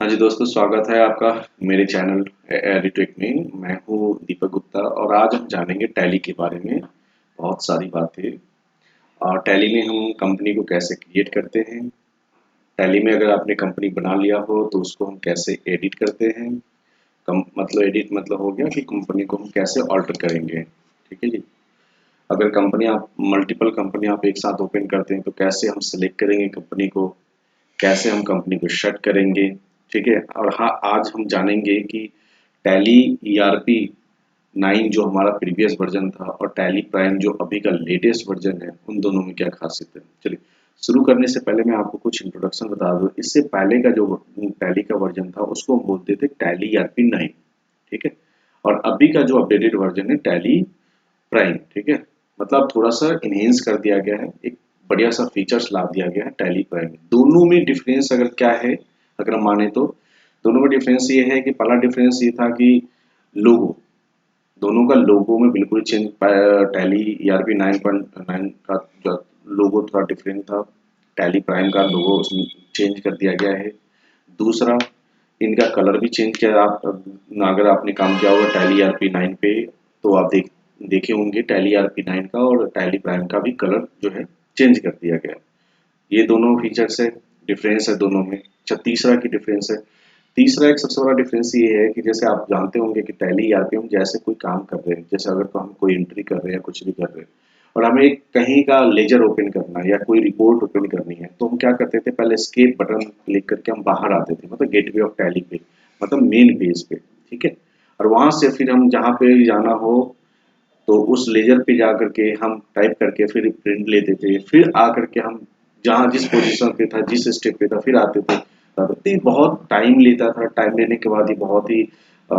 हाँ जी दोस्तों, स्वागत है आपका मेरे चैनल एडिटेक में। मैं हूँ दीपक गुप्ता और आज हम जानेंगे टैली के बारे में बहुत सारी बातें। और टैली में हम कंपनी को कैसे क्रिएट करते हैं, टैली में अगर आपने कंपनी बना लिया हो तो उसको हम कैसे एडिट करते हैं। मतलब एडिट मतलब हो गया कि कंपनी को हम कैसे ऑल्टर करेंगे। ठीक है जी। अगर कंपनी आप मल्टीपल कंपनी आप एक साथ ओपन करते हैं तो कैसे हम सिलेक्ट करेंगे कंपनी को, कैसे हम कंपनी को शट करेंगे। ठीक है। और हाँ, आज हम जानेंगे कि टैली ईआरपी 9 जो हमारा प्रीवियस वर्जन था और टैली प्राइम जो अभी का लेटेस्ट वर्जन है, उन दोनों में क्या खासियत है। चलिए शुरू करने से पहले मैं आपको कुछ इंट्रोडक्शन बता दूं। इससे पहले का जो टैली का वर्जन था उसको हम बोलते थे टैली ईआरपी 9। ठीक है। और अभी का जो अपडेटेड वर्जन है टैली प्राइम। ठीक है। मतलब थोड़ा सा इनहेंस कर दिया गया है, एक बढ़िया सा फीचर्स ला दिया गया है टैली प्राइम में। दोनों में डिफरेंस अगर क्या है, अगर हम माने तो दोनों में डिफरेंस ये है कि पहला डिफरेंस ये था कि लोगो, दोनों का लोगो में बिल्कुल चेंज। टैली ईआरपी 9.9 का जो लोगो थोड़ा डिफरेंट था, टैली प्राइम का लोगो उसमें चेंज कर दिया गया है। दूसरा, इनका कलर भी चेंज किया। आप अगर आपने काम किया होगा टैली ईआरपी 9 पे तो आप देखे होंगे टैली ईआरपी 9 का और टैली प्राइम का भी कलर जो है चेंज कर दिया गया। ये दोनों फीचर्स है, डिफरेंस है दोनों में। अच्छा, तीसरा की डिफरेंस है। तीसरा एक सबसे बड़ा डिफरेंस ये है कि जैसे आप जानते होंगे कि टैली ईआरपी हम जैसे कोई काम कर रहे हैं, जैसे अगर तो हम कोई एंट्री कर रहे हैं, कुछ भी कर रहे हैं और हमें कहीं का लेजर ओपन करना है या कोई रिपोर्ट ओपन करनी है, तो हम क्या करते थे, पहले एस्केप बटन क्लिक करके हम बाहर आते थे, मतलब गेटवे ऑफ टैली पे, मतलब मेन पेज पे। ठीक है। और वहां से फिर हम जहाँ पे जाना हो तो उस लेजर पे जा करके हम टाइप करके फिर प्रिंट लेते थे, फिर आकर के हम जहाँ जिस पोजीशन पे था, जिस स्टेप पे था, फिर आते थे। तो ये बहुत टाइम लेता था। टाइम लेने के बाद ये बहुत ही अ,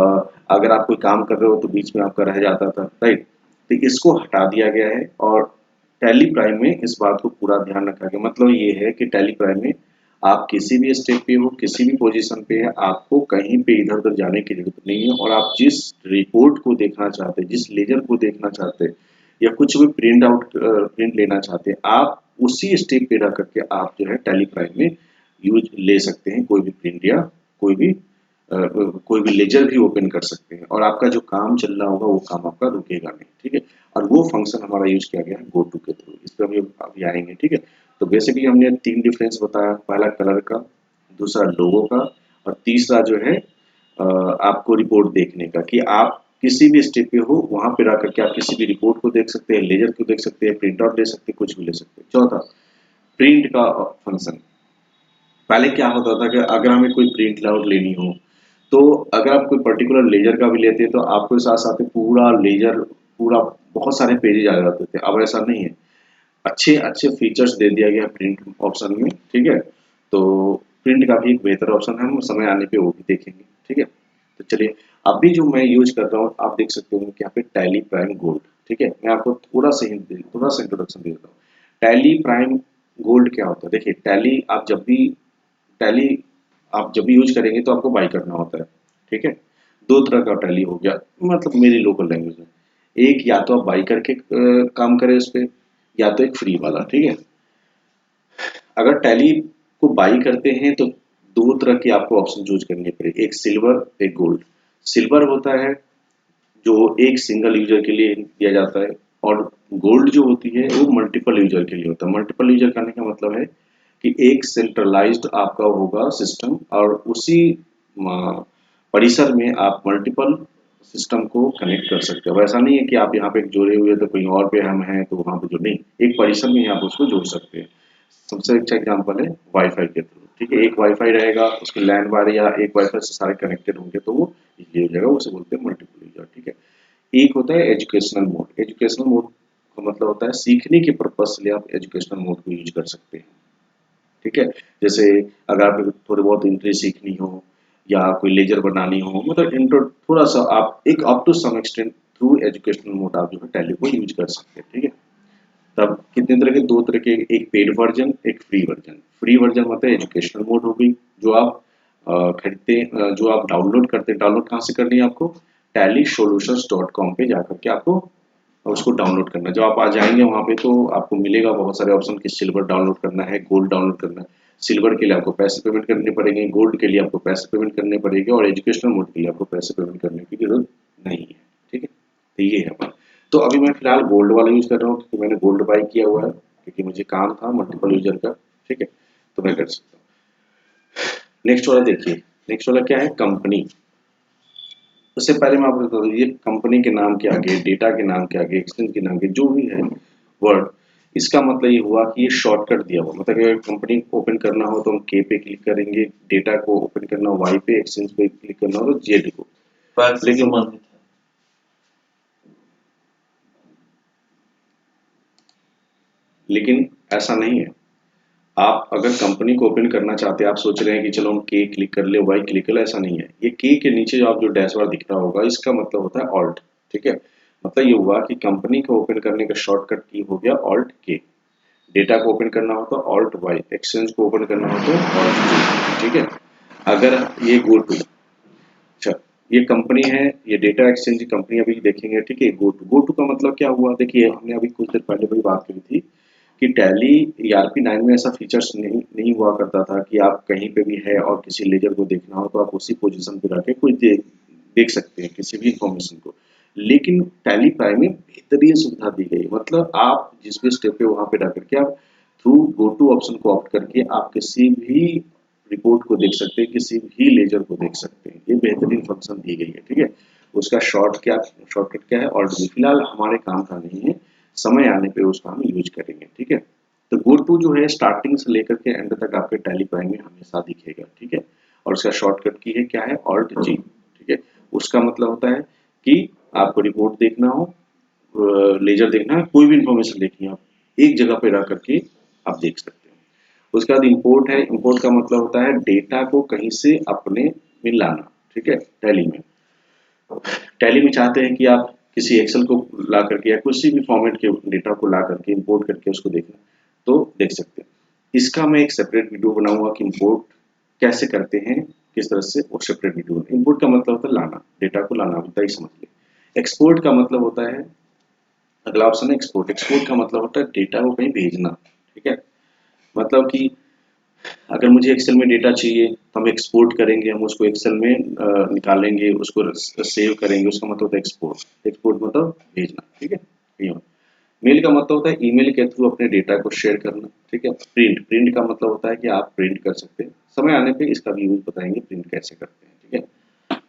अगर आप कोई काम कर रहे हो तो बीच में आपका रह जाता था, राइट। तो इसको हटा दिया गया है और टैली प्राइम में इस बात को पूरा ध्यान रखा गया। मतलब ये है कि टैली प्राइम में आप किसी भी स्टेप पे हो, किसी भी पोजीशन पे है, आपको कहीं पे इधर उधर जाने की जरूरत नहीं है। और आप जिस रिपोर्ट को देखना चाहते हैं, जिस लेजर को देखना चाहते हैं या कुछ भी प्रिंट लेना चाहते हैं, आप उसी स्टेप पे रह करके आप जो है टैली प्राइम में यूज ले सकते हैं। कोई भी प्रिंट या कोई भी कोई भी लेजर भी ओपन कर सकते हैं और आपका जो काम चल रहा होगा वो काम आपका रुकेगा नहीं। ठीक है। और वो फंक्शन हमारा यूज किया गया है गो टू के थ्रू। इस पर अभी आएंगे। ठीक है। तो बेसिकली हमने तीन डिफरेंस बताया, पहला कलर का, दूसरा लोगो का और तीसरा जो है आपको रिपोर्ट देखने का, कि आप किसी भी स्टेप पे हो वहां पे रह करके आप किसी भी रिपोर्ट को देख सकते हैं, लेजर को देख सकते हैं, प्रिंट आउट ले सकते हैं, कुछ भी ले सकते हैं। चौथा, प्रिंट का फंक्शन। पहले क्या होता था कि अगर हमें कोई प्रिंट आउट लेनी हो तो अगर आप कोई पर्टिकुलर लेजर का भी लेते हैं तो आपको साथ साथ में पूरा लेजर, पूरा बहुत सारे पेजेज आ जाते थे। अब ऐसा नहीं है, अच्छे अच्छे फीचर्स दे दिया गया प्रिंट ऑप्शन में। ठीक है। तो प्रिंट का भी एक बेहतर ऑप्शन है, हम समय आने पे वो भी देखेंगे। ठीक है। तो चलिए, अभी जो मैं यूज कर रहा हूँ आप देख सकते हो कि यहाँ पे टैली प्राइम गोल्ड। ठीक है। मैं आपको थोड़ा सा इंट्रोडक्शन दे देता हूँ। टैली प्राइम गोल्ड क्या होता है। देखिए, टैली आप जब भी यूज करेंगे तो आपको बाई करना होता है। ठीक है। दो तरह का टैली हो गया, मतलब मेरी लोकल लैंग्वेज में। एक, या तो आप बाई करके काम करें उस पे, या तो एक फ्री वाला। ठीक है। अगर टैली को बाई करते हैं तो दो तरह के आपको ऑप्शन चूज करने पड़ेंगे, एक सिल्वर, एक गोल्ड। सिल्वर होता है जो एक सिंगल यूजर के लिए दिया जाता है और गोल्ड जो होती है वो मल्टीपल यूजर के लिए होता है। मल्टीपल यूजर करने का मतलब है कि एक सेंट्रलाइज्ड आपका होगा सिस्टम और उसी परिसर में आप मल्टीपल सिस्टम को कनेक्ट कर सकते हो। ऐसा नहीं है कि आप यहाँ पे जोड़े हुए तो कहीं और पे हम हैं तो वहां पे जो, नहीं, एक परिसर में आप उसको जोड़ सकते हैं। सबसे अच्छा एग्जांपल है वाईफाई के थ्रू। ठीक है। एक वाईफाई रहेगा, उसके लैन वायर या एक वाईफाई से सारे कनेक्टेड होंगे तो वो इजीली हो जाएगा, उसे बोलते हैं मल्टीपल यूजर। ठीक है। एक होता है एजुकेशनल मोड। एजुकेशनल मोड का मतलब होता है सीखने के पर्पज से आप एजुकेशनल मोड को यूज कर सकते हैं। ठीक है। जैसे अगर आप थोड़ी बहुत एंट्री सीखनी हो या कोई लेजर बनानी हो, मतलब इंट्रो थोड़ा सा आप एक up to some extent through educational mode आप जो है टैली को यूज कर सकते हैं। ठीक है। तब कितने तरह के, दो तरह के, एक पेड वर्जन, एक फ्री वर्जन। फ्री वर्जन मतलब एजुकेशनल मोड हो गई, जो आप खरीदते जो आप डाउनलोड करते हैं। डाउनलोड कहाँ से करनी है आपको, tallysolutions.com पे जाकर के आपको उसको डाउनलोड करना है। जब आप आ जाएंगे वहां पे तो आपको मिलेगा बहुत सारे ऑप्शन कि सिल्वर डाउनलोड करना है, गोल्ड डाउनलोड करना है। सिल्वर के लिए आपको पैसे पेमेंट करने पड़ेंगे, गोल्ड के लिए आपको पैसे पेमेंट करने पड़ेंगे और एजुकेशनल मोड के लिए आपको पैसे पेमेंट करने की जरूरत नहीं है। ठीक है, तो ये है हमारा। तो अभी मैं फिलहाल गोल्ड वाला यूज कर रहा हूँ क्योंकि मैंने गोल्ड बाई किया हुआ है, क्योंकि मुझे काम था मल्टीपल यूजर का। ठीक है, तो मैं कर सकता हूँ। नेक्स्ट वाला देखिए, नेक्स्ट वाला क्या है, कंपनी। उससे पहले मैं आपको बता दूं, ये कंपनी के नाम के आगे, डेटा के नाम के आगे, एक्सचेंज के नाम के जो भी है वर्ड, इसका मतलब ये हुआ कि ये शॉर्टकट दिया हुआ। मतलब अगर कंपनी को ओपन करना हो तो हम के पे क्लिक करेंगे, डेटा को ओपन करना हो वाई पे, एक्सचेंज पे क्लिक करना हो तो जेड को। लेकिन लेकिन ऐसा नहीं है। आप अगर कंपनी को ओपन करना चाहते हैं, आप सोच रहे हैं कि चलो हम के क्लिक कर ले, वाई क्लिक कर ले, ऐसा नहीं है। ये के नीचे जो आप जो डैशबोर्ड दिख रहा होगा, इसका मतलब होता है ऑल्ट। ठीक है, मतलब ये हुआ कि कंपनी को ओपन करने का शॉर्टकट की हो गया ऑल्ट के, डेटा को ओपन करना हो तो ऑल्ट वाई, एक्सचेंज को ओपन करना हो तो ऑल्ट जे। ठीक है, अगर ये गो टू, अच्छा ये कंपनी है, ये डेटा एक्सचेंज की कंपनी अभी देखेंगे। ठीक है, गो टू का मतलब क्या हुआ, देखिए हमने अभी कुछ देर पहले भी बात करी थी कि टैली ERP9 में ऐसा फीचर्स नहीं हुआ करता था कि आप कहीं पे भी है और किसी लेजर को देखना हो तो आप उसी पोजीशन पे रख के कोई देख सकते हैं किसी भी इंफॉर्मेशन को। लेकिन टैली प्राइम में बेहतरीन सुविधा दी गई, मतलब आप जिस भी स्टेप पे वहां पे रख करके आप थ्रू गो टू ऑप्शन को ऑप्ट करके आप किसी भी रिपोर्ट को देख सकते हैं, किसी भी लेजर को देख सकते हैं। ये बेहतरीन फंक्शन दी गई है। ठीक है, उसका शॉर्टकट क्या है, और फिलहाल हमारे काम का नहीं है, समय आने पे उसका हम यूज करेंगे। ठीक है, तो गो टू जो है स्टार्टिंग से लेकर के एंड तक आपके टैली प्राइम में हमेशा दिखेगा। ठीक है, और उसका शॉर्टकट की है क्या है, ऑल्ट जी। ठीक है, उसका मतलब होता है कि आपको रिपोर्ट देखना हो, लेजर देखना है, कोई भी इंफॉर्मेशन देखनी है, आप एक जगह पे रह करके आप देख सकते हैं। उसके बाद इंपोर्ट है, इंपोर्ट का मतलब होता है डेटा को कहीं से अपने में लाना। ठीक है, टैली में, टैली में चाहते हैं कि आप किसी एक्सेल को ला करके या किसी भी फॉर्मेट के डेटा को ला करके इंपोर्ट करके उसको देखना, तो देख सकते हैं। इसका मैं एक सेपरेट वीडियो बनाऊंगा कि इंपोर्ट कैसे करते हैं, किस तरह से, वो सेपरेट वीडियो। इंपोर्ट का मतलब होता है लाना, डेटा को लाना होता है, समझ लिया। एक्सपोर्ट का मतलब होता है, अगला ऑप्शन है एक्सपोर्ट। एक्सपोर्ट का मतलब होता है डेटा को कहीं भेजना। ठीक है, मतलब कि अगर मुझे एक्सेल में डेटा चाहिए तो हम एक्सपोर्ट करेंगे, हम उसको एक्सेल में निकालेंगे, उसको सेव करेंगे, उसका मतलब होता है एक्सपोर्ट। एक्सपोर्ट मतलब भेजना। ठीक है, मेल का मतलब होता है ईमेल के थ्रू अपने डेटा को शेयर करना। ठीक है, प्रिंट, प्रिंट का मतलब होता है कि आप प्रिंट कर सकते हैं, समय आने पे इसका भी यूज बताएंगे प्रिंट कैसे करते हैं। ठीक है,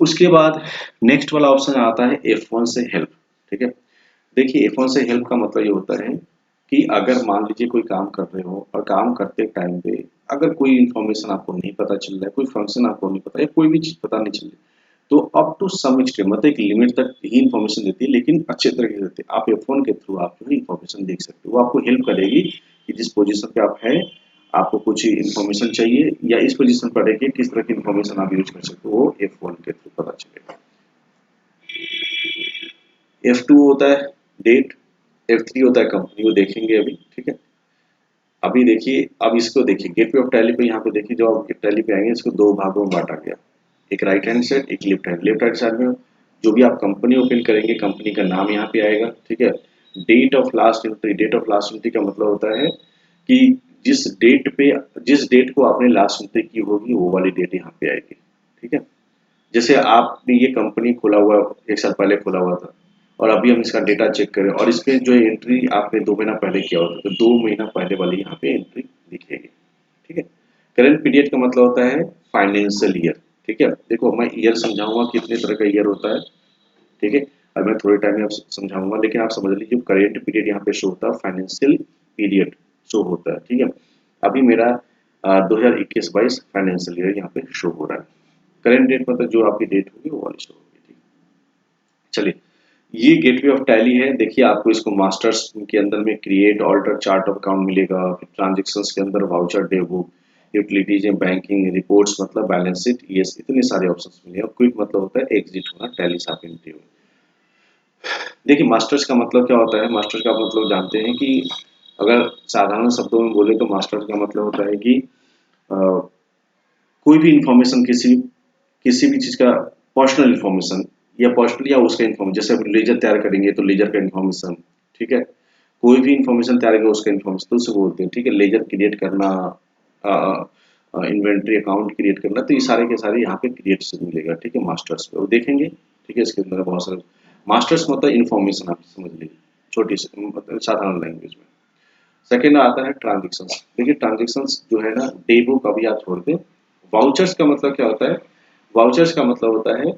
उसके बाद नेक्स्ट वाला ऑप्शन आता है F1 से हेल्प। ठीक है, देखिए F1 से हेल्प का मतलब ये होता है कि अगर मान लीजिए कोई काम कर रहे हो और काम करते टाइम पे अगर कोई इन्फॉर्मेशन आपको नहीं पता चल रहा है, कोई फंक्शन आपको नहीं पता है, कोई भी चीज पता नहीं चल रही, तो अप टू सम एक्सटेंट, मतलब एक लिमिट तक ही इन्फॉर्मेशन देती है, लेकिन अच्छे तरीके से देती है। आप F1 के थ्रू आप जो है इन्फॉर्मेशन देख सकते हो, वो आपको हेल्प करेगी कि जिस पोजीशन पे आप है, आपको कुछ इन्फॉर्मेशन चाहिए या इस पोजीशन पर है कि किस तरह की इन्फॉर्मेशन आप यूज कर सकते हो, वो F1 के थ्रू पता चलेगा। F2 होता है डेट, F3 होता है कंपनी, वो देखेंगे अभी। ठीक है, अभी देखिए, अब इसको देखिए गेटवे ऑफ टैली पे, यहाँ पे देखिए जो आप टैली पे आएंगे इसको दो भागों में बांटा गया, एक राइट हैंड साइड, एक left hand. Left hand side में जो भी आप कंपनी ओपन करेंगे, कंपनी का नाम यहाँ पे आएगा। ठीक है, date of last entry, date of last entry का मतलब होता है कि जिस डेट पे, जिस डेट को आपने लास्ट एंट्री की होगी वो वाली डेट यहाँ पे आएगी। ठीक है, जैसे आपने ये कंपनी खोला हुआ, एक साल पहले खोला हुआ था और अभी हम इसका डेटा चेक करें और इस पे जो एंट्री आपने 2 महीना पहले किया होता तो 2 महीना पहले वाली यहाँ पे एंट्री दिखेगी। ठीक है, करंट पीरियड का मतलब होता है फाइनेंशियल ईयर। ठीक है, देखो मैं ईयर समझाऊंगा कितने तरह का ईयर होता है। ठीक है, अब मैं थोड़े टाइम में आप समझाऊंगा, लेकिन आप समझ लीजिए करंट पीरियड यहाँ पे शो होता है, फाइनेंशियल पीरियड शो होता है। ठीक है, अभी मेरा 2021-22 फाइनेंशियल ईयर यहाँ पे शो हो रहा है। करंट डेट मतलब जो आपकी डेट होगी वो वाली शो होगी। ठीक, चलिए ये गेटवे ऑफ टैली है। देखिए आपको इसको मास्टर्स के अंदर में create alter chart of account मिलेगा, फिर ट्रांजेक्शन्स के अंदर voucher day book, utilities and banking reports मतलब बैलेंस शीट, ये इतने सारे ऑप्शंस मिलेंगे। और क्विक मतलब होता है एग्जिट होना टैली साफ एंट्री हो। देखिए मास्टर्स का मतलब क्या होता है, मास्टर्स का मतलब जानते हैं कि अगर साधारण शब्दों में बोले तो मास्टर्स का मतलब होता है कि कोई भी इंफॉर्मेशन, किसी भी चीज का पर्सनल इंफॉर्मेशन या पर्सनल या उसका इंफॉर्मेशन, जैसे अब लेजर तैयार करेंगे तो लेजर का इंफॉर्मेशन। ठीक है, कोई भी इंफॉर्मेशन तैयार करेंगे उसका इंफॉर्मेशन तो उसे बोलते हैं। ठीक है, लेजर क्रिएट करना, इन्वेंट्री अकाउंट क्रिएट करना, तो ये सारे के सारे यहाँ पे क्रिएट से मिलेगा, ठीक है। मास्टर्स पे वो देखेंगे, ठीक है। इसके अंदर बहुत सारे मास्टर्स मतलब इन्फॉर्मेशन, आप समझ लीजिए छोटी सी मतलब साधारण लैंग्वेज में। सेकेंड आता है ट्रांजेक्शंस। देखिए ट्रांजेक्शंस जो है ना, डे बुक अभी आप छोड़ दें। वाउचर्स का मतलब क्या होता है? वाउचर्स का मतलब होता है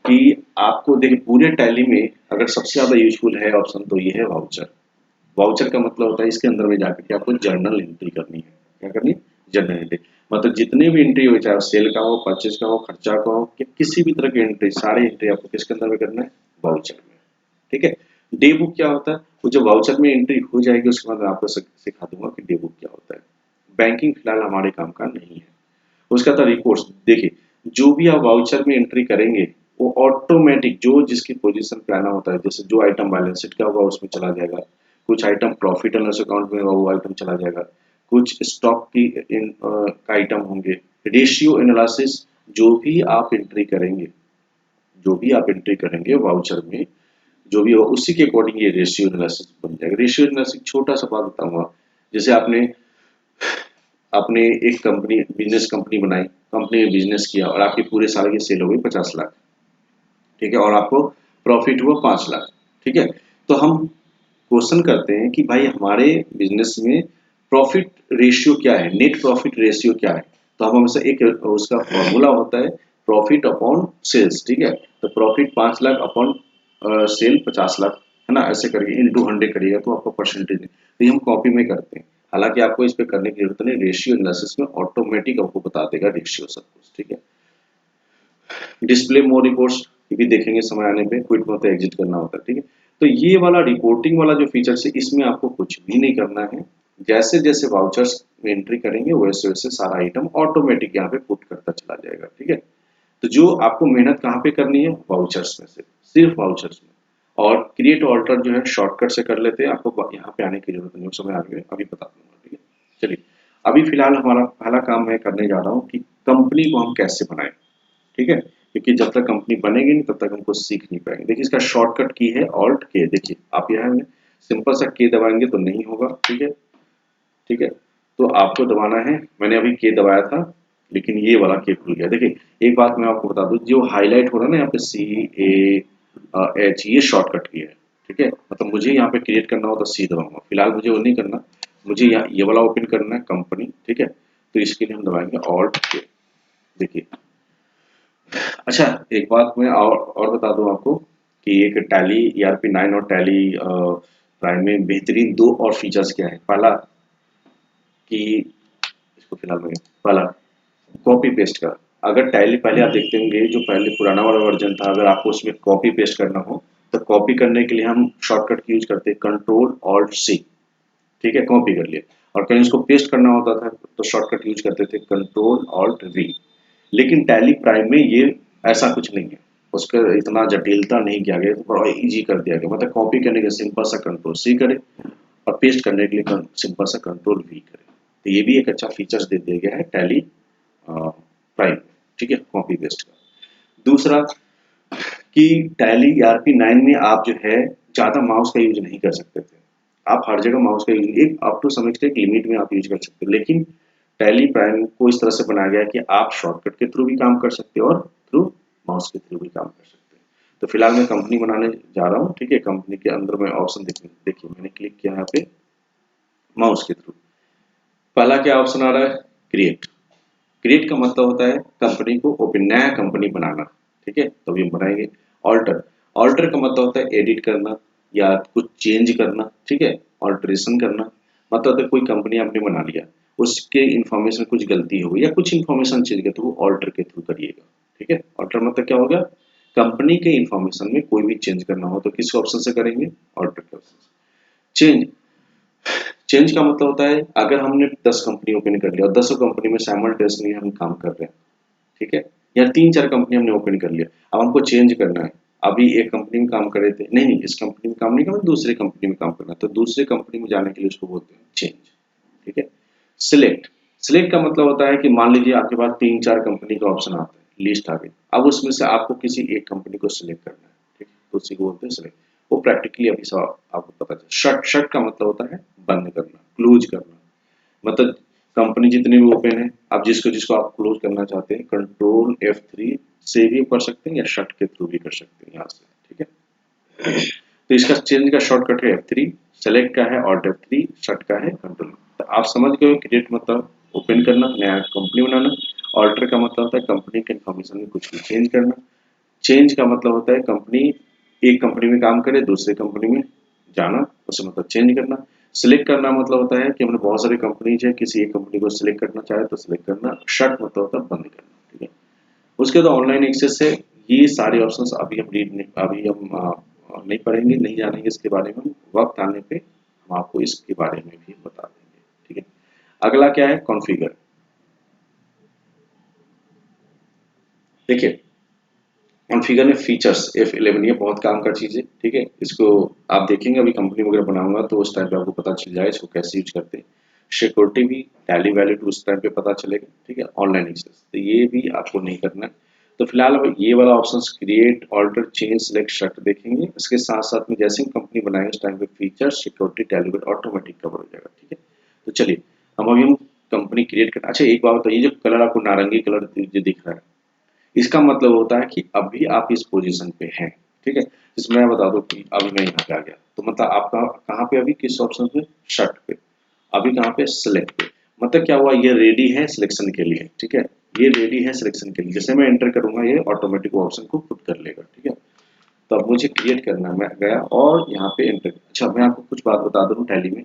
कि आपको देखिए पूरे टैली में अगर सबसे ज्यादा यूजफुल है ऑप्शन तो ये है वाउचर। वाउचर का मतलब होता है इसके अंदर में जाकर के आपको जर्नल एंट्री करनी है। क्या करनी है? Journal entry. मतलब जितने भी एंट्री हो, चाहे सेल का हो, परचेज का हो, खर्चा का हो, कि किसी भी तरह की एंट्री, सारी एंट्री आपको किसके अंदर में करना है? वाउचर में, ठीक है। डे बुक क्या होता है? वो जब वाउचर में एंट्री हो जाएगी उसके बाद मैं आपको सिखा दूंगा कि डे बुक क्या होता है। बैंकिंग फिलहाल हमारे काम का नहीं है। उसका था रिपोर्ट्स। देखिए जो भी आप वाउचर में एंट्री करेंगे वो ऑटोमेटिक जो जिसकी पोजीशन पे आना होता है, जैसे जो आइटम बैलेंस शीट का होगा उसमें चला जाएगा, कुछ item profit and loss account में होगा वो आइटम चला जाएगा, कुछ स्टॉक की का आइटम होंगे। रेशियो एनालिसिस जो भी आप एंट्री करेंगे, जो भी आप एंट्री करेंगे वाउचर में, जो भी हो उसी के अकॉर्डिंग ये रेशियो एनालिसिस बन जाएगा। रेशियो एनालिसिस छोटा सा बात बताऊंगा। जैसे आपने आपने एक कंपनी बिजनेस कंपनी बनाई, कंपनी में बिजनेस किया और आपकी पूरे साल की सेल हो गई 50 लाख, ठीक है, और आपको प्रॉफिट हुआ 5 लाख, ठीक है। तो हम क्वेश्चन करते हैं कि भाई हमारे बिजनेस में प्रॉफिट रेशियो क्या है, नेट प्रॉफिट रेशियो क्या है। तो हम हमेशा एक उसका फॉर्मूला होता है प्रॉफिट अपॉन सेल्स, ठीक है। तो profit 5 lakh upon sale 50 lakh, है ना, ऐसे करिए इंटू 100 करिएगा तो आपको परसेंटेज, तो ये हम कॉपी में करते हैं। हालांकि आपको इस पे करने की जरूरत नहीं, रेशियो एनालिसिस में ऑटोमेटिक आपको बता देगा रेशियो सब कुछ, ठीक है। डिस्प्ले मोर रिपोर्ट्स भी देखेंगे समय आने पे, क्विट में होता है एग्जिट करना होता है, ठीक है। तो ये वाला रिपोर्टिंग वाला जो फीचर्स है इसमें आपको कुछ भी नहीं करना है। जैसे जैसे वाउचर्स में एंट्री करेंगे वैसे वैसे सारा आइटम ऑटोमेटिक यहाँ पे पुट करता चला जाएगा, ठीक है। तो जो आपको मेहनत कहाँ पे करनी है? वाउचर्स में से, सिर्फ वाउचर्स में। और क्रिएट ऑल्टर जो है शॉर्टकट से कर लेते हैं, आपको यहाँ पे आने की जरूरत नहीं, उस समय आगे अभी बता दूंगा, ठीक है। चलिए अभी फिलहाल हमारा पहला काम मैं करने जा रहा हूँ कि कंपनी को हम कैसे बनाएं, ठीक है। क्योंकि जब तक कंपनी बनेगी नहीं तब तक हमको सीख नहीं पाएंगे। देखिए इसका शॉर्टकट की है ऑल्ट के। देखिए आप यहाँ सिंपल सा के दबाएंगे तो नहीं होगा, ठीक है, ठीक है। तो आपको दबाना है, मैंने अभी के दबाया था लेकिन ये वाला के खुल गया। देखिए एक बात मैं आपको बता दूं, जो हाईलाइट हो रहा है ना यहाँ पे CAH, ये शॉर्टकट की है, ठीक है। मतलब मुझे यहाँ पे क्रिएट करना हो तो सी दबाऊंगा, फिलहाल मुझे वो नहीं करना, मुझे यहाँ ये वाला ओपन करना है कंपनी, ठीक है। तो इसके लिए हम दबाएंगे ऑल्ट के। देखिए अच्छा एक बात मैं और बता दूं आपको कि एक टैली ERP9 और टैली प्राइम में बेहतरीन दो और फीचर्स क्या है। पहला कि इसको फिलहाल मैं पहला कॉपी पेस्ट का, अगर टैली पहले आप देखते होंगे जो पहले पुराना वाला वर्जन था, अगर आपको उसमें कॉपी पेस्ट करना हो तो कॉपी करने के लिए हम शॉर्टकट की यूज करते हैं कंट्रोल ऑल्ट सी, ठीक है, कॉपी कर लिए। और कहीं उसको पेस्ट करना होता था तो शॉर्टकट यूज करते थे कंट्रोल ऑल्ट वी। लेकिन टैली प्राइम में ये ऐसा कुछ नहीं है, उसका इतना जटिलता नहीं किया गया, तो बड़ा इजी कर दिया गया। मतलब कॉपी करने के सिंपल सा कंट्रोल सी करे और पेस्ट करने के लिए सिंपल सा कंट्रोल वी करे। तो ये भी एक अच्छा फीचर्स दे दिया गया है टैली प्राइम, ठीक है, कॉपी पेस्ट का। दूसरा कि टैली ERP9 में आप जो है ज्यादा माउस का यूज नहीं कर सकते थे। आप हर जगह माउस का यूज एक up to some extent limit में आप यूज कर सकते हो, लेकिन टैली प्राइम को इस तरह से बनाया गया है कि आप शॉर्टकट के थ्रू भी काम कर सकते हो और थ्रू माउस के थ्रू भी काम कर सकते हो। तो फिलहाल मैं कंपनी बनाने जा रहा हूँ, ठीक है। कंपनी के अंदर में ऑप्शन देखिए मैंने क्लिक किया यहाँ पे माउस के थ्रू। पहला क्या ऑप्शन आ रहा है? क्रिएट। क्रिएट का मतलब होता है कंपनी को ओपन, नया कंपनी बनाना, ठीक है, तो अभी हम बनाएंगे। ऑल्टर, ऑल्टर का मतलब होता है एडिट करना या कुछ चेंज करना, ठीक है, ऑल्ट्रेशन करना। मतलब अगर कोई कंपनी आपने बना लिया, उसके इंफॉर्मेशन कुछ गलती हो गई या कुछ इंफॉर्मेशन चेंज कर, तो वो ऑल्टर के थ्रू करिएगा, ठीक है। ऑल्टर मतलब क्या होगा? कंपनी के इंफॉर्मेशन में कोई भी चेंज करना हो तो किस ऑप्शन से करेंगे? ऑल्टर के ऑप्शन से। चेंज, चेंज का मतलब होता है अगर हमने 10 कंपनी ओपन कर लिया और 10 कंपनी में साइमल्टेनियसली हम काम कर रहे हैं, ठीक है, या 3-4 कंपनी हमने ओपन कर लिया, अब हमको चेंज करना है। अभी एक कंपनी में काम कर रहे थे, नहीं इस कंपनी में काम नहीं करना, दूसरे कंपनी में काम करना है, तो दूसरे कंपनी में जाने के लिए उसको बोलते हैं चेंज, ठीक है। सिलेक्ट, सिलेक्ट का मतलब होता है कि मान लीजिए आपके पास 3-4 कंपनी का ऑप्शन आता है, लिस्ट आ गई, अब उसमें से आपको किसी एक कंपनी को सिलेक्ट करना है, ठीक है, तो उसी को बोलते हैं सिलेक्ट। वो प्रैक्टिकली अभी सब आपको पता चला। शट, शट का मतलब होता है बंद करना, क्लोज करना। मतलब कंपनी जितनी भी ओपन है, आप जिसको जिसको आप क्लोज करना चाहते हैं कंट्रोल F3 से भी कर सकते हैं या शट के थ्रू भी कर सकते हैं यहाँ से, ठीक है। तो इसका चेंज का शॉर्टकट है F3, सेलेक्ट का है Alt F3, शट का है कंट्रोल। तो आप समझ गए क्रिएट मतलब ओपन करना, नया कंपनी बनाना। ऑल्टर का मतलब होता है कंपनी के इन्फॉर्मेशन में कुछ भी चेंज करना। चेंज का मतलब होता है कंपनी एक कंपनी में काम करे दूसरे कंपनी में जाना, उसे मतलब चेंज करना। सिलेक्ट करना मतलब होता है कि हमने बहुत सारी कंपनीज है, किसी एक कंपनी को सिलेक्ट करना चाहे तो सिलेक्ट करना। शट मतलब होता है बंद करना, ठीक है। उसके बाद ऑनलाइन एक्सेस है। ये सारे ऑप्शंस अभी हम नहीं पढ़ेंगे, नहीं जानेंगे इसके बारे में। वक्त आने पे हम आपको इसके बारे में भी बता देंगे, ठीक है। अगला क्या है, कॉन्फ़िगर। देखिए कॉन्फ़िगर में फीचर्स F11 ये बहुत काम का चीज़ है, ठीक है। इसको आप देखेंगे अभी कंपनी वगैरह बनाऊंगा तो उस टाइम पे आपको पता चल जाए इसको कैसे यूज करते हैं। सिक्योरिटी भी टैली वैलिड उस टाइम पे पता चलेगा, ठीक है। ऑनलाइन एक्सेस तो ये भी आपको नहीं करना है। तो फिलहाल अब ये वाला option create alter change select shut देखेंगे। इसके साथ साथ में जैसे ही कंपनी बनाएंगे उस टाइम पे features security tally valid automatic cover हो जाएगा, ठीक है। तो चलिए हम कंपनी क्रिएट कर। अच्छा एक बात बताइए, जो कलर आपको नारंगी कलर जो दिख रहा है इसका मतलब होता है कि अभी आप इस पोजीशन पे हैं, ठीक है। इसमें मैं बता दूं कि अभी मैं यहाँ पे आ गया तो मतलब आप कहाँ पे अभी किस ऑप्शन पे, शर्ट पे। अभी कहाँ पे, सिलेक्ट पे। मतलब क्या हुआ, ये रेडी है सिलेक्शन के लिए, ठीक है। ये रेडी है सिलेक्शन के लिए, जैसे मैं एंटर करूंगा ये ऑटोमेटिक ऑप्शन को खुद कर लेगा, ठीक है। तो अब मुझे क्रिएट करना है, मैं गया और यहाँ पे एंटर। अच्छा मैं आपको कुछ बात बता दूं टैली में,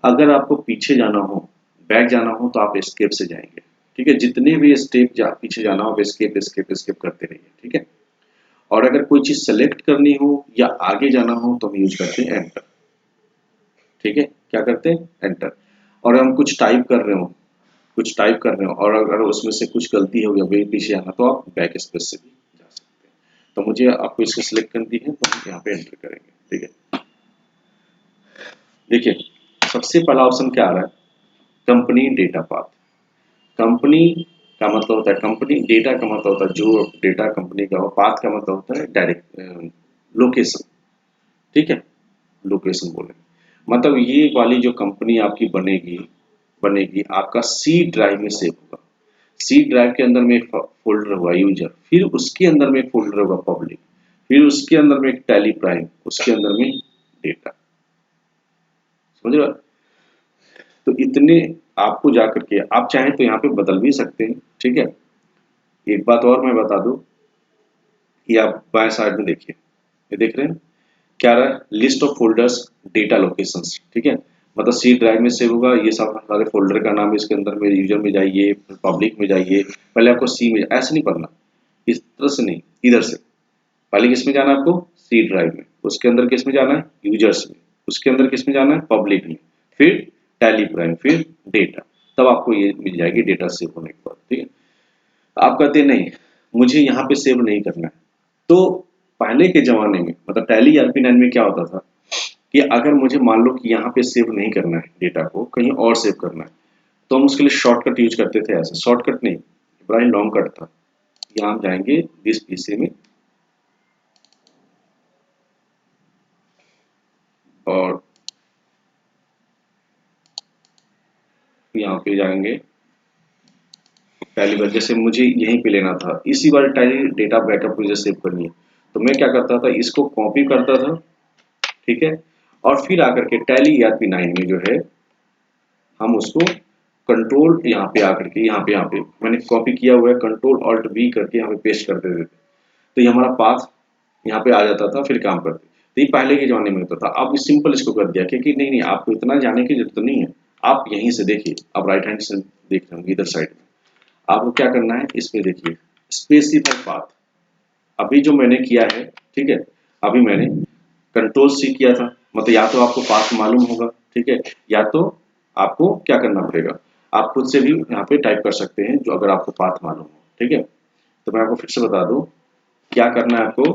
अगर आपको पीछे जाना हो, बैक जाना हो तो आप एस्केप से जाएंगे, ठीक है। जितने भी स्टेप पीछे जाना हो आप एस्केप एस्केप एस्केप करते रहिए, ठीक है। और अगर कोई चीज सेलेक्ट करनी हो या आगे जाना हो तो हम यूज करते हैं एंटर, ठीक है। क्या करते हैं, एंटर। और हम कुछ टाइप कर रहे हो, कुछ टाइप कर रहे हो और अगर उसमें से कुछ गलती हो गया, वही पीछे आना तो आप बैक स्पेस से भी जा सकते हैं। तो मुझे आपको इसको सिलेक्ट करनी है तो हम यहाँ पे एंटर करेंगे, ठीक है। देखिए सबसे पहला ऑप्शन क्या आ रहा है, कंपनी डेटा पाथ। कंपनी का मतलब होता है कंपनी, डेटा का मतलब होता है जो डेटा कंपनी का हो, पाथ का मतलब होता है डायरेक्ट लोकेशन, ठीक है। लोकेशन बोले मतलब ये वाली जो कंपनी आपकी बनेगी बनेगी आपका सी ड्राइव में सेव होगा। सी ड्राइव के अंदर में एक फोल्डर होगा यूजर, फिर उसके अंदर में एक फोल्डर होगा पब्लिक, फिर उसके अंदर में एक टैली प्राइम, उसके अंदर में डेटा, समझ रहे हो। तो इतने आपको जाकर के आप चाहें तो यहाँ पे बदल भी सकते हैं, ठीक है। एक बात और मैं बता दूं कि आप बाएं साइड में देखिए, ये देख रहे हैं क्या रहा है, list of folders data locations, ठीक है। मतलब सी ड्राइव में सेव होगा, ये सब सारे फोल्डर का नाम इसके अंदर में, यूजर में जाइए, पब्लिक में जाइए, पहले आपको सी में, ऐसे नहीं पढ़ना, इस तरह से नहीं, इधर से पहले किस में जाना है आपको, सी ड्राइव में, उसके अंदर किस में जाना है, यूजर्स में, उसके अंदर किस में जाना है, पब्लिक में, फिर टैली प्राइम, फिर डेटा। तब आपको ये मिल जाएगी डेटा सेव होने के बाद, ठीक है। आप कहते नहीं मुझे यहाँ पे सेव नहीं करना है, तो पहले के जमाने में मतलब टैली RP9 में क्या होता था कि अगर मुझे मान लो कि यहाँ पे सेव नहीं करना है, डेटा को कहीं और सेव करना है, तो हम उसके लिए शॉर्टकट यूज करते थे। ऐसे शॉर्टकट नहीं, बड़ा लॉन्ग कट था। यहाँ हम जाएंगे दिस पीसी में और यहाँ पे जाएंगे टैली पर, जैसे मुझे यहीं पे लेना था, इसी बार टैली डेटा बैकअप मुझे सेव करनी है, तो मैं क्या करता था, इसको कॉपी करता था, ठीक है। और फिर आकर के टैली RP9 में जो है हम उसको कंट्रोल यहाँ पे मैंने कॉपी किया हुआ है, कंट्रोल ऑल्ट V करके यहाँ पे पेस्ट कर देते थे, तो ये हमारा पाथ यहाँ पे आ जाता था, फिर काम करते। तो ये पहले के जमाने में होता था। अब सिंपल इसको कर दिया क्योंकि नहीं नहीं आपको इतना जाने की जरूरत नहीं है, आप यहीं से देखिए, आप राइट हैंड से देख रहे होंगे इधर साइड में, आपको क्या करना है, इसमें देखिए स्पेसिफाई पाथ। अभी जो मैंने किया है, ठीक है, अभी मैंने कंट्रोल C किया था, मतलब या तो आपको पाथ मालूम होगा, ठीक है, या तो आपको क्या करना पड़ेगा, आप खुद से भी यहाँ पे टाइप कर सकते हैं जो अगर आपको पाथ मालूम हो, ठीक है। तो मैं आपको फिर से बता दूं क्या करना है आपको।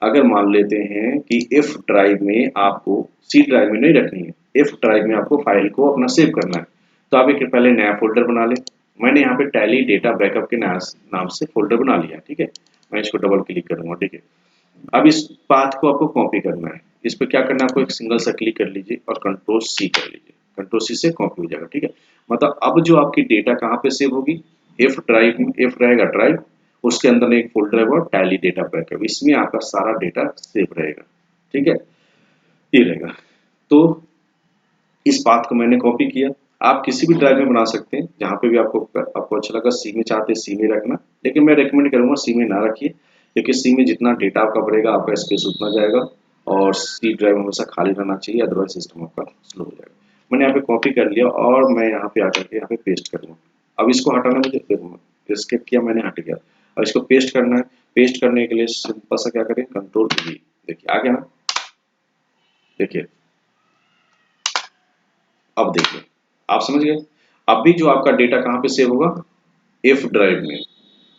अगर मान लेते हैं कि F ड्राइव में आपको C ड्राइव में नहीं रखनी है, F ड्राइव में आपको फाइल को अपना सेव करना है, तो आप एक पहले नया फोल्डर बना लें। मैंने यहाँ पे टैली डेटा बैकअप के नाम से फोल्डर बना लिया, ठीक है। मैं इसको डबल क्लिक करूंगा, ठीक है। अब इस पाथ को आपको कॉपी करना है, इस पर क्या करना है आपको, एक सिंगल सा क्लिक कर लीजिए और कंट्रोल C कर लीजिए, कंट्रोल C से कॉपी हो जाएगा, ठीक है। मतलब अब जो आपकी डेटा कहाँ पे सेव होगी, एफ ड्राइव में, एफ रहेगा ड्राइव, उसके अंदर एक फोल्डर है वो टैली डेटा बैकअप, इसमें आपका सारा डेटा सेव रहेगा। ठीक है, ये रहेगा। तो इस बात को मैंने कॉपी किया, आप किसी भी ड्राइव में बना सकते हैं, जहाँ पे भी आपको अच्छा लगा। सी में चाहते सी में रखना, लेकिन मैं रेकमेंड करूंगा सी में ना रखिए, क्योंकि सी में जितना डेटा आपका बढ़ेगा आपका स्पेस उतना जाएगा, और सी ड्राइव हमेशा खाली रहना चाहिए, अदरवाइज सिस्टम आपका स्लो हो जाएगा। मैंने यहाँ पे कॉपी कर लिया और मैं यहाँ पे आकर के यहाँ पे पेस्ट करूँगा। अब इसको हटाना, मुझे स्किप किया मैंने, हट गया। अब इसको पेस्ट करना है, पेस्ट करने के लिए सिंपल सा क्या करें, कंट्रोल V, देखिए आ गया ना, देखिए अब देखिए, आप समझ गए। अब भी जो आपका डेटा कहाँ पे सेव होगा, एफ ड्राइव में,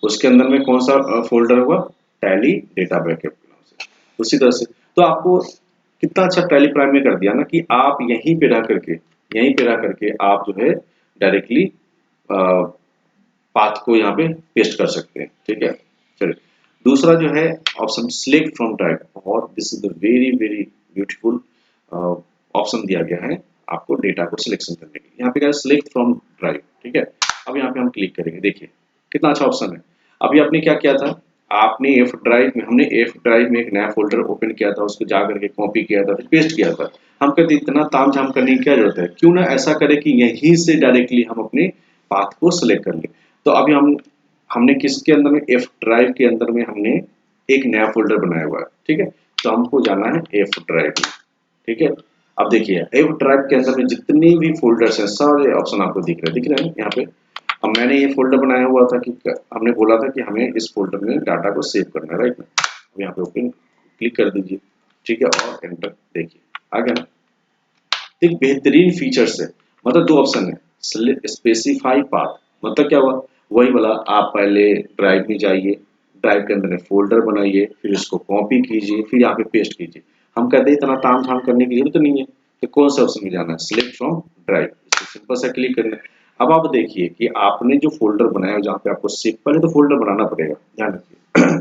उसके अंदर में कौन सा फोल्डर होगा, टैली डेटा बैकअप के नाम से। उसी तरह से तो आपको कितना अच्छा टैली प्राइम में कर दिया ना, कि आप यहीं पे रह करके, यहीं पे रह करके आप जो है डायरेक्टली पाथ को यहाँ पे पेस्ट कर सकते हैं। ठीक है, चलिए दूसरा जो है ऑप्शन सिलेक्ट फ्रॉम ड्राइव, बहुत this is the very very beautiful option दिया गया है आपको डेटा को सिलेक्शन करने के लिए। यहाँ पे क्या है, सिलेक्ट फ्रॉम ड्राइव। ठीक है, अब यहाँ पे हम क्लिक करेंगे, देखिए कितना अच्छा ऑप्शन है। अभी आपने क्या किया था, आपने एफ ड्राइव में, हमने एफ ड्राइव में एक नया फोल्डर ओपन किया था, उसको जा करके कॉपी किया था, फिर पेस्ट किया था। हम कहते इतना ताम झाम करने की क्या जरूरत है, क्यों ना ऐसा करें कि यहीं से डायरेक्टली हम अपने पाथ को सिलेक्ट कर लें। तो अभी हमने किसके अंदर में, एफ ड्राइव के अंदर में हमने एक नया फोल्डर बनाया हुआ है। ठीक है, तो हमको जाना है एफ ड्राइव में। ठीक है, अब देखिए एफ ड्राइव के अंदर में जितने भी फोल्डर्स हैं सारे ऑप्शन आपको दिख रहे हैं यहाँ पे। अब मैंने ये फोल्डर बनाया हुआ था कि हमने बोला था कि हमें इस फोल्डर में डाटा को सेव करना है, राइट ना। अब यहाँ पे ओपन क्लिक कर दीजिए, ठीक है, और एंटर, देखिए आ गया ना। एक बेहतरीन फीचर्स है, मतलब दो ऑप्शन है, स्पेसिफाई पाथ, मतलब क्या हुआ, वही वाला, आप पहले ड्राइव में जाइए, ड्राइव के अंदर में फोल्डर बनाइए, फिर इसको कॉपी कीजिए, फिर यहाँ पे पेस्ट कीजिए। हम कहते हैं इतना ताम झाम करने की जरूरत नहीं है, तो कौन सा ऑप्शन में जाना है, सिलेक्ट फ्रॉम ड्राइव, सिंपल सा क्लिक करना है। अब आप देखिए कि आपने जो फोल्डर बनाया है, जहाँ पे आपको सेव, पहले तो फोल्डर बनाना पड़ेगा, ध्यान रखिए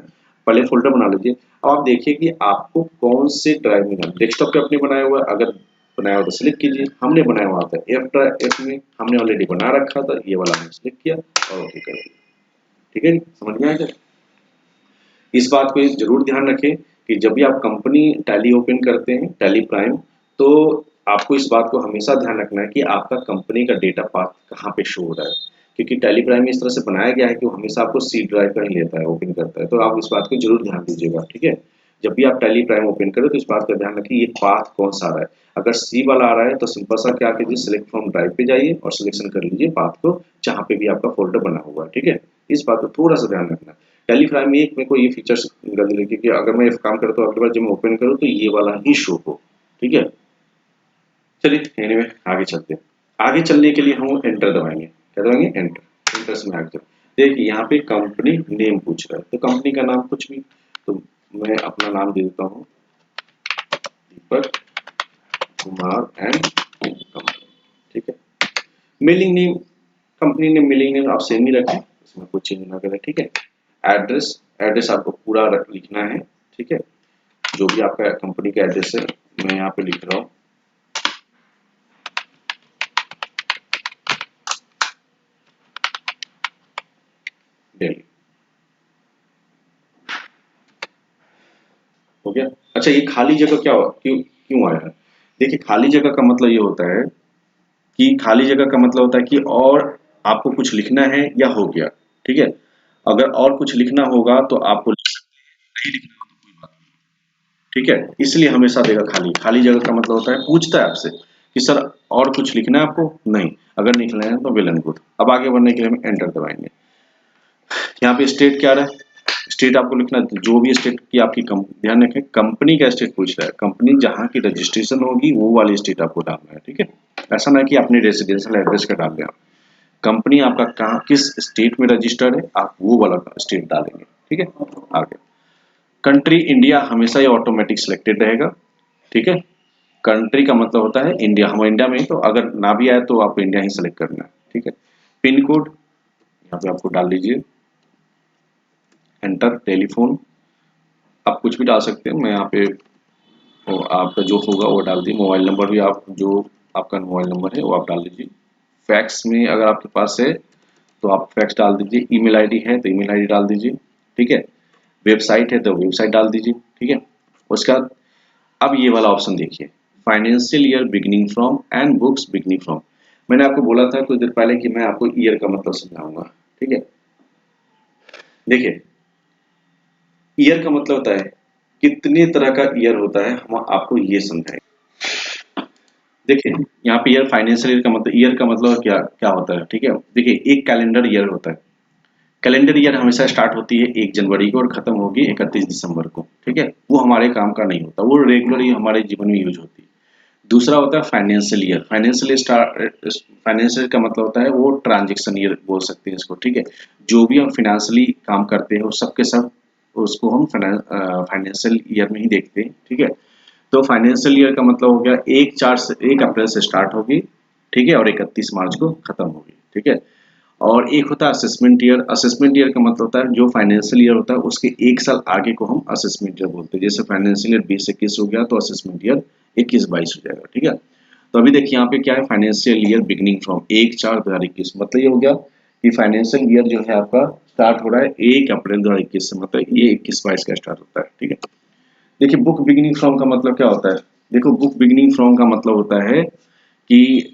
पहले फोल्डर बना लीजिए। अब आप देखिए कि आपको कौन से ड्राइव में जाना, डेस्कटॉप पे अपने बनाया हुआ है, अगर बनाया हुआ तो सिलेक्ट कीजिए। हमने बनाया हुआ था एफ में, हमने ऑलरेडी बना रखा था, ये वाला हमने सिलेक्ट किया और ओके कर दिया। ठीक है जी, समझ में आया। इस बात को जरूर ध्यान रखें कि जब भी आप कंपनी टैली ओपन करते हैं, टैली प्राइम, तो आपको इस बात को हमेशा ध्यान रखना है कि आपका कंपनी का डेटा पाथ कहाँ पे शो हो रहा है, क्योंकि टैली प्राइम में इस तरह से बनाया गया है कि वो हमेशा आपको सी ड्राइव का ही लेता है, ओपन करता है। तो आप इस बात को जरूर ध्यान दीजिएगा। ठीक है, जब भी आप टैली प्राइम ओपन करें तो इस बात का ध्यान रखिए ये पाथ कौन सा आ रहा है। अगर सी वाला आ रहा है तो सिंपल सा क्या कीजिए, सिलेक्ट फ्रॉम ड्राइव पे जाइए और सिलेक्शन कर लीजिए पाथ को, जहाँ पे भी आपका फोल्डर बना हुआ है। ठीक है, इस बात को थोड़ा सा ध्यान रखना। टैली प्राइम में एक मेरे को ये फीचर्स गलती लगी कि अगर मैं काम करता हूँ, अगली बार जब मैं ओपन करूँ तो ये वाला ही शो हो। ठीक है, चलिए एनीवे आगे चलते हैं। आगे चलने के लिए हम एंटर दबाएंगे, क्या दबाएंगे, एंटर। एंटर से मैं आगे चलते, देखिए यहाँ पे कंपनी नेम पूछ रहा है, तो कंपनी का नाम कुछ भी, तो मैं अपना नाम दे देता हूँ, दीपक कुमार एंड कंपनी। ठीक है, mailing name, company name, mailing name आप सेम ही रखें, इसमें कुछ चेंज ना करें। ठीक है, एड्रेस, एड्रेस आपको पूरा लिखना है। ठीक है, जो भी आपका कंपनी का एड्रेस है मैं यहाँ पे लिख रहा हूँ, दिल्ली। हो गया। अच्छा, ये खाली जगह क्या क्यों क्यों आया है, देखिए खाली जगह का मतलब ये होता है कि खाली जगह का मतलब होता है कि और आपको कुछ लिखना है या हो गया। ठीक है, अगर और कुछ लिखना होगा तो आपको लिख सकते हैं, नहीं लिखना हो तो कोई बात नहीं। ठीक है, इसलिए हमेशा देगा खाली। खाली जगह का मतलब होता है, पूछता है आपसे कि सर और कुछ लिखना है आपको, नहीं, अगर लिखना है तो वेल एंड गुड। अब आगे बढ़ने के लिए हम एंटर दबाएंगे। यहाँ पे स्टेट क्या रहा है, स्टेट आपको लिखना है, जो भी स्टेट की आपकी ध्यान रखें कंपनी का स्टेट पूछ रहा है, कंपनी जहाँ की रजिस्ट्रेशन होगी वो वाली स्टेट आपको डालना है। ठीक है, ऐसा ना कि अपने रेसिडेंशियल एड्रेस का डाल दें, कंपनी आपका कहाँ किस स्टेट में रजिस्टर्ड है आप वो वाला स्टेट डालेंगे। ठीक है, आगे कंट्री इंडिया, हमेशा ये ऑटोमेटिक सिलेक्टेड रहेगा। ठीक है, कंट्री का मतलब होता है इंडिया, हम इंडिया में ही, तो अगर ना भी आए तो आपको इंडिया ही सिलेक्ट करना है। ठीक है, पिन कोड यहाँ पे आपको डाल दीजिए, एंटर। टेलीफोन आप कुछ भी डाल सकते हैं, मैं यहाँ पे आपका जो होगा वो डाल दिए। मोबाइल नंबर भी आप जो आपका मोबाइल नंबर है वो आप डाल दीजिए। फैक्स में अगर आपके पास है तो आप फैक्स डाल दीजिए, ईमेल आईडी है तो ईमेल आईडी डाल दीजिए, ठीक है, वेबसाइट है तो वेबसाइट डाल दीजिए, ठीक है। उसका अब ये वाला ऑप्शन देखिए, financial year beginning from and books beginning from. मैंने आपको बोला था कुछ देर पहले कि मैं आपको ईयर का मतलब समझाऊंगा, ठीक है। देखिए, ईयर का मतलब होता है कितने तरह का ईयर होता है, हम आपको ये समझाएंगे। देखिए यहाँ पे ईयर, फाइनेंशियल ईयर का मतलब क्या क्या होता है, ठीक है। देखिए एक कैलेंडर ईयर होता है, कैलेंडर ईयर हमेशा स्टार्ट होती है 1 जनवरी को और खत्म होगी 31 दिसंबर को, ठीक है। वो हमारे काम का नहीं होता, वो रेगुलर ही हमारे जीवन में यूज होती है। दूसरा होता है फाइनेंशियल ईयर, फाइनेंशियल का मतलब होता है वो ट्रांजेक्शन ईयर बोल सकते हैं इसको, ठीक है। जो भी हम फाइनेंशियली काम करते हैं वो सब के सब उसको हम फाइनेंशियल ईयर में ही देखते हैं, ठीक है। तो फाइनेंशियल ईयर का मतलब हो गया 1 अप्रैल से स्टार्ट होगी, ठीक है, और 31 मार्च को खत्म होगी, ठीक है। और एक होता है असेसमेंट ईयर। असेसमेंट ईयर का मतलब होता है जो फाइनेंशियल ईयर होता है उसके 1 साल आगे को हम असेसमेंट ईयर बोलते हैं। जैसे फाइनेंशियल ईयर 20-21 हो गया तो असेसमेंट ईयर 21-22 हो जाएगा, ठीक है। तो अभी देखिए यहाँ पे क्या है, फाइनेंशियल ईयर बिगिनिंग फ्रॉम 1/4/2021, मतलब ये हो गया कि फाइनेंशियल ईयर जो है आपका स्टार्ट हो रहा है 1 अप्रैल 2021 से, मतलब ये 21-22 का स्टार्ट होता है, ठीक है। देखिए बुक बिगिनिंग फ्रॉम का मतलब क्या होता है, देखो बुक बिगिनिंग फ्रॉम का मतलब होता है कि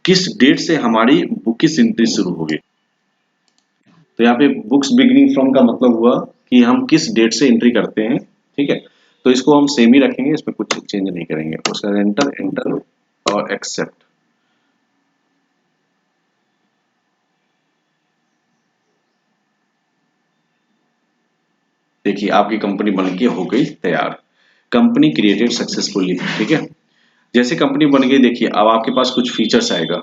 किस डेट से हमारी बुक की एंट्री शुरू होगी। तो यहाँ पे बुक्स बिगिनिंग फ्रॉम का मतलब हुआ कि हम किस डेट से एंट्री करते हैं, ठीक है। तो इसको हम सेम ही रखेंगे, इसमें कुछ चेंज नहीं करेंगे। उसका एंटर एंटर और एक्सेप्ट। देखिए आपकी कंपनी बन के हो गई तैयार, कंपनी क्रिएटेड सक्सेसफुली, ठीक है। जैसे कंपनी बन गई, देखिए अब आपके पास कुछ फीचर्स आएगा।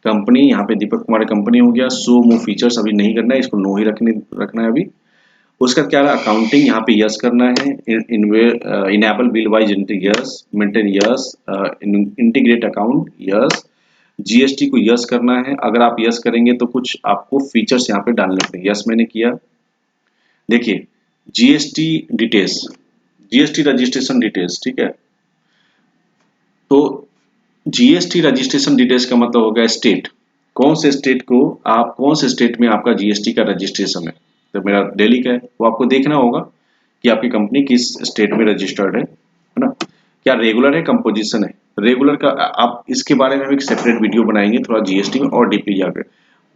कंपनी यहाँ पे दीपक कुमार कंपनी हो गया, शो मूव फीचर्स अभी नहीं करना है, इसको नो ही रखना है अभी। उसका क्या है, अकाउंटिंग यहाँ पे यस करना है, enable bill wise entry yes, maintain yes, integrate account yes, GST को यस करना है। अगर आप यस करेंगे तो कुछ आपको फीचर्स यहाँ पे डालने पड़ेंगे। यस मैंने किया। देखिए GST details, GST registration details, ठीक है। तो जीएसटी रजिस्ट्रेशन डिटेल्स का मतलब होगा स्टेट, कौन से स्टेट को आप, कौन से स्टेट में आपका जीएसटी का रजिस्ट्रेशन है। तो मेरा दिल्ली का है, वो आपको देखना होगा कि आपकी कंपनी किस स्टेट में रजिस्टर्ड है ना। क्या रेगुलर है, कंपोजिशन है। रेगुलर का आप इसके बारे में एक सेपरेट वीडियो बनाएंगे थोड़ा जीएसटी में और डीपली जाकर।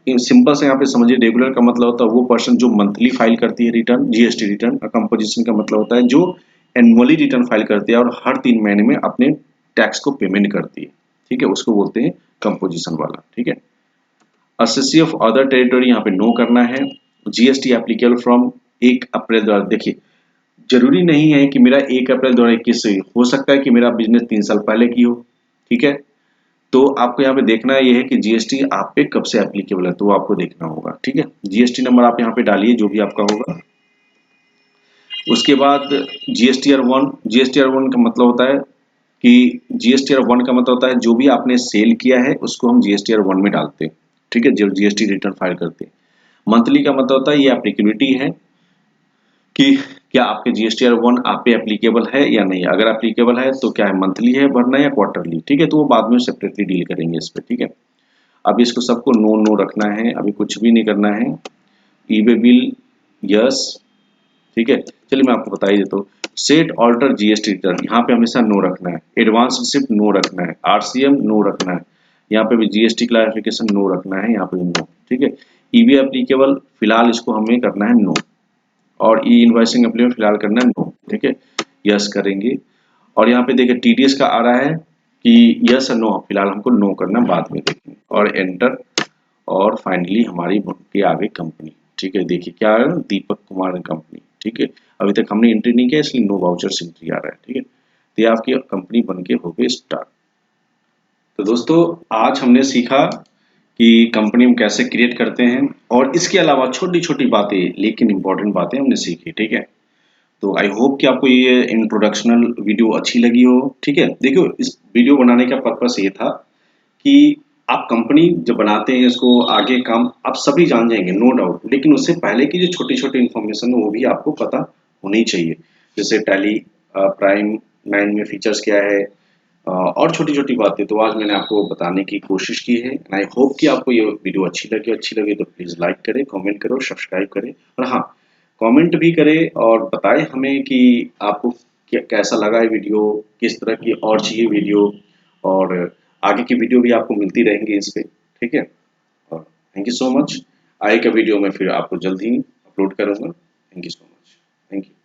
सिंपल से यहाँ पे समझिए, रेगुलर का मतलब होता है वो पर्सन जो मंथली फाइल करती है रिटर्न, जीएसटी रिटर्न। कंपोजिशन का मतलब होता है जो एनुअली रिटर्न फाइल करती है और हर 3 महीने में अपने टैक्स को पेमेंट करती है, ठीक है, उसको बोलते हैं कंपोजिशन वाला, ठीक है। असेसी ऑफ अदर टेरिटरी यहाँ पे नो करना है। जीएसटी एप्लीकेबल फ्रॉम 1 अप्रैल द्वारा। देखिए जरूरी नहीं है कि मेरा 1 अप्रैल 2021 से, हो सकता है कि मेरा बिजनेस 3 साल पहले की हो, ठीक है। तो आपको यहाँ पे देखना ये है कि जीएसटी आप पे कब से एप्लीकेबल है, तो वो आपको देखना होगा, ठीक है। जीएसटी नंबर आप यहाँ पे डालिए जो भी आपका होगा। उसके बाद जीएसटीआर 1, जीएसटीआर 1 का मतलब होता है कि जीएसटीआर 1 का मतलब होता है जो भी आपने सेल किया है उसको हम जीएसटीआर 1 में डालते हैं, ठीक है, जो जीएसटी रिटर्न फाइल करते हैं। मंथली का मतलब होता है ये एप्लीकेबिलिटी है कि क्या आपके जीएसटीआर 1 आप पे एप्लीकेबल है या नहीं। अगर एप्लीकेबल है तो क्या है, मंथली है भरना या क्वार्टरली, ठीक है। तो वो बाद में सेपरेटली डील करेंगे इस पे, ठीक है। अब इसको सबको नो नो रखना है, अभी कुछ भी नहीं करना है। ई वे बिल यस, ठीक है। चलिए मैं आपको बता ही देता हूँ। सेट ऑल्टर जीएसटी रिटर्न, यहाँ पे हमेशा नो रखना है। एडवांस रिसिप्ट नो रखना है। आरसीएम नो रखना है। यहाँ पे भी जीएसटी क्लैरिफिकेशन नो रखना है, यहाँ पे भी नो, ठीक है। ईवी एप्लीकेबल फिलहाल इसको हमें करना है नो, और ई इनवॉइसिंग एप्लीकेबल फिलहाल करना है नो, ठीक है। यस करेंगे। और यहाँ पे देखिए टीडीएस का आ रहा है कि यस और नो, फिलहाल हमको नो करना, बाद में देखेंगे। और एंटर, और फाइनली हमारी के आगे कंपनी, ठीक है। देखिए क्या है, दीपक कुमार कंपनी, ठीक है। अभी तक हमने एंट्री नहीं किया इसलिए नो वाउचर एंट्री आ रहा है, ठीक है। तो ये आपकी कंपनी बन के हो गई स्टार्ट। तो दोस्तों आज हमने सीखा कि कंपनी हम कैसे क्रिएट करते हैं, और इसके अलावा छोटी छोटी बातें लेकिन इंपॉर्टेंट बातें हमने सीखी, ठीक है। तो आई होप कि आपको ये इंट्रोडक्शनल वीडियो अच्छी लगी हो, ठीक है। देखियो इस वीडियो बनाने का पर्पस ये था कि आप कंपनी जब बनाते हैं इसको आगे काम आप सभी जान जाएंगे नो डाउट, लेकिन उससे पहले की जो छोटी छोटी इन्फॉर्मेशन है वो भी आपको पता होनी चाहिए। जैसे टैली प्राइम 9 में फीचर्स क्या है, और छोटी-छोटी बातें तो आज मैंने आपको बताने की कोशिश की है। एंड आई होप कि आपको ये वीडियो अच्छी लगे तो प्लीज़ लाइक करें, कमेंट करो, सब्सक्राइब करें और हाँ, कमेंट भी करें और बताएँ हमें कि आपको कैसा लगा ये वीडियो, किस तरह की और चाहिए वीडियो और आगे की वीडियो भी आपको मिलती रहेंगी इस पे, ठीक है? और थैंक यू सो मच। आगे का वीडियो मैं फिर आपको जल्द ही अपलोड करूँगा। Thank you so much. Thank you.